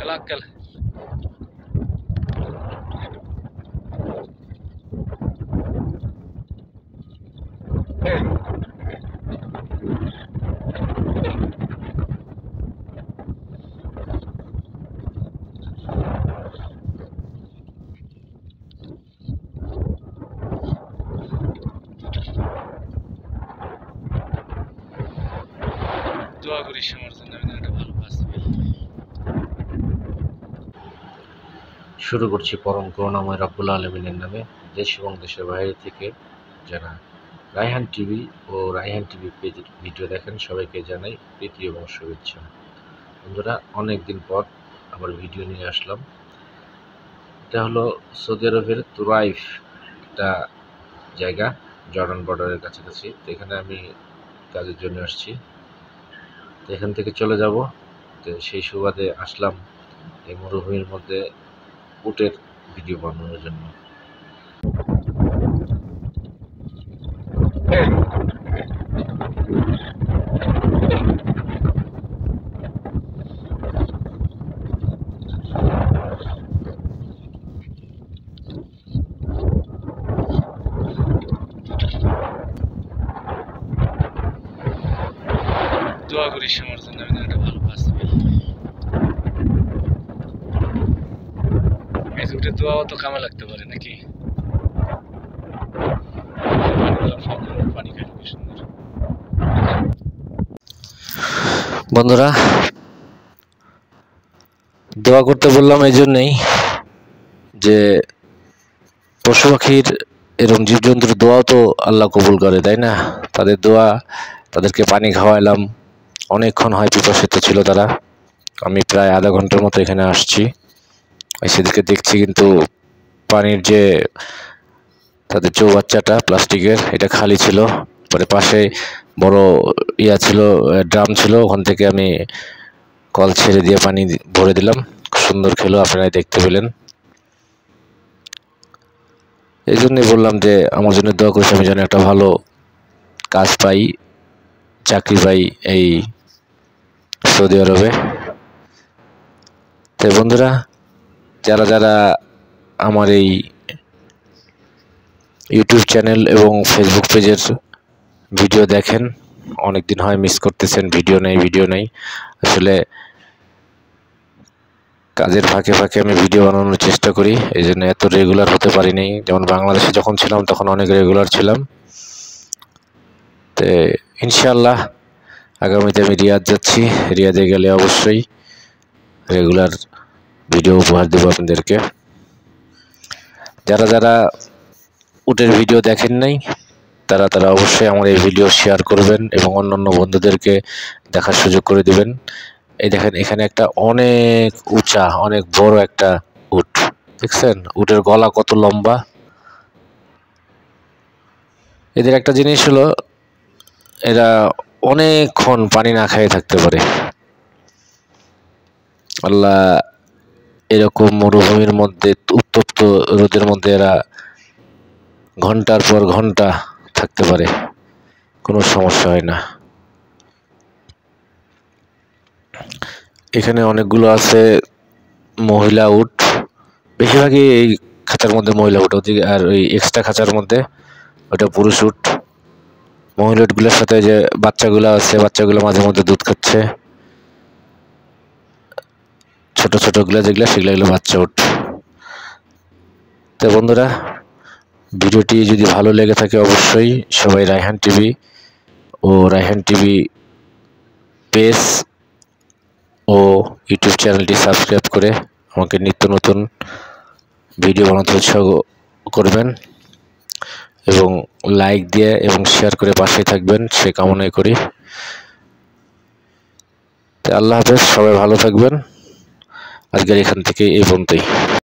Kalakal. দোয়া করিস আমার জন্য, আমি একটা ভালো বাঁচবে। শুরু করছি পরম করুণাময় রব্বুল আলমিনের নামে। দেশ এবং দেশের বাইরে থেকে যারা রায়হান টিভি ও রায়হান টিভি পেজের ভিডিও দেখেন সবাইকে জানাই প্রীতি এবং শুভেচ্ছা। বন্ধুরা, অনেক দিন পর আবার ভিডিও নিয়ে আসলাম। এটা হলো সৌদি আরবের তুরাইফ একটা জায়গা, জর্ডান বর্ডারের কাছাকাছি। তো এখানে আমি কাজের জন্য আসছি, তো এখান থেকে চলে যাব। তো সেই সুবাদে আসলাম এই মরুভূমির মধ্যে উটের ভিডিও বানানোর জন্য। দোয়া করিস আমার জন্য, আমি একটা ভালো বাঁচবে। এই উঠে দোয়াও তো কামে লাগতে পারে নাকি? পানি খাই কি সুন্দর। বন্ধুরা, দোয়া করতে বললাম এই জন্যেই যে পশু পাখির এরকম জীবজন্তুর দোয়াও তো আল্লাহ কবুল করে, তাই না? তাদের দোয়া, তাদেরকে পানি খাওয়াইলাম। অনেকক্ষণ হয় পিপাসিত ছিল তারা। আমি প্রায় আধা ঘন্টার মতো এখানে আসছি, সেদিকে দেখছি কিন্তু পানির যে তাদের চৌবাচ্চাটা প্লাস্টিকের, এটা খালি ছিল। পরে পাশে বড় ছিল, ড্রাম ছিল, ওখান থেকে আমি কল ছেড়ে দিয়ে পানি ভরে দিলাম। সুন্দর খেলো, আপনারাই দেখতে পেলেন। এই জন্যই বললাম যে আমার জন্য দোয়া করেছি, আমি যেন একটা ভালো কাজ পাই, চাকরি পাই এই সৌদি আরবে। তো বন্ধুরা, যারা যারা আমার এই ইউটিউব চ্যানেল এবং ফেসবুক পেজের ভিডিও দেখেন, অনেক দিন হয় মিস করতেছেন, ভিডিও নেই। আসলে কাজের ফাঁকে ফাঁকে আমি ভিডিও বানানোর চেষ্টা করি, এই জন্য এত রেগুলার হতে পারিনি। যেমন বাংলাদেশে যখন ছিলাম তখন অনেক রেগুলার ছিলাম। তো ইনশাআল্লাহ আগামীতে আমি রিয়াদ যাচ্ছি, রিয়াদে গেলে অবশ্যই রেগুলার ভিডিও উপহার দেবো আপনাদেরকে। যারা যারা উটের ভিডিও দেখেন নাই তারা অবশ্যই আমার এই ভিডিও শেয়ার করবেন এবং অন্যান্য বন্ধুদেরকে দেখার সুযোগ করে দিবেন। এই দেখেন, এখানে একটা অনেক উঁচা, অনেক বড় একটা উট, দেখছেন? উটের গলা কত লম্বা। এদের একটা জিনিস হলো, এরা অনেকক্ষণ পানি না খেয়ে থাকতে পারে। আল্লাহ এরকম মরুভূমির মধ্যে, উত্তপ্ত রোদের মধ্যে এরা ঘন্টার পর ঘন্টা থাকতে পারে, কোনো সমস্যা হয় না। এখানে অনেকগুলো আছে মহিলা উট, বেশিরভাগই এই খাঁচার মধ্যে মহিলা উট, ওদিকে আর ওই এক্সট্রা খাঁচার মধ্যে ওটা পুরুষ উট। মহিলা উটগুলোর সাথে যে বাচ্চাগুলো আছে, বাচ্চাগুলো মাঝে মধ্যে দুধ খাচ্ছে। ছোট ছোটগুলো যেগুলো, সেগুলো বাচ্চা উট। তো বন্ধুরা, ভিডিওটি যদি ভালো লেগে থাকে অবশ্যই সবাই রায়হান টিভি ও রায়হান টিভি পেজ ও ইউটিউব চ্যানেলটি সাবস্ক্রাইব করে আমাকে নিত্য নতুন ভিডিও বানাতে উৎসাহ করবেন এবং লাইক দিয়ে এবং শেয়ার করে পাশে থাকবেন, সে কামনাই করি। তো আল্লাহ হাফেজ, সবাই ভালো থাকবেন। আজকের এখান থেকে এই পর্যন্তই।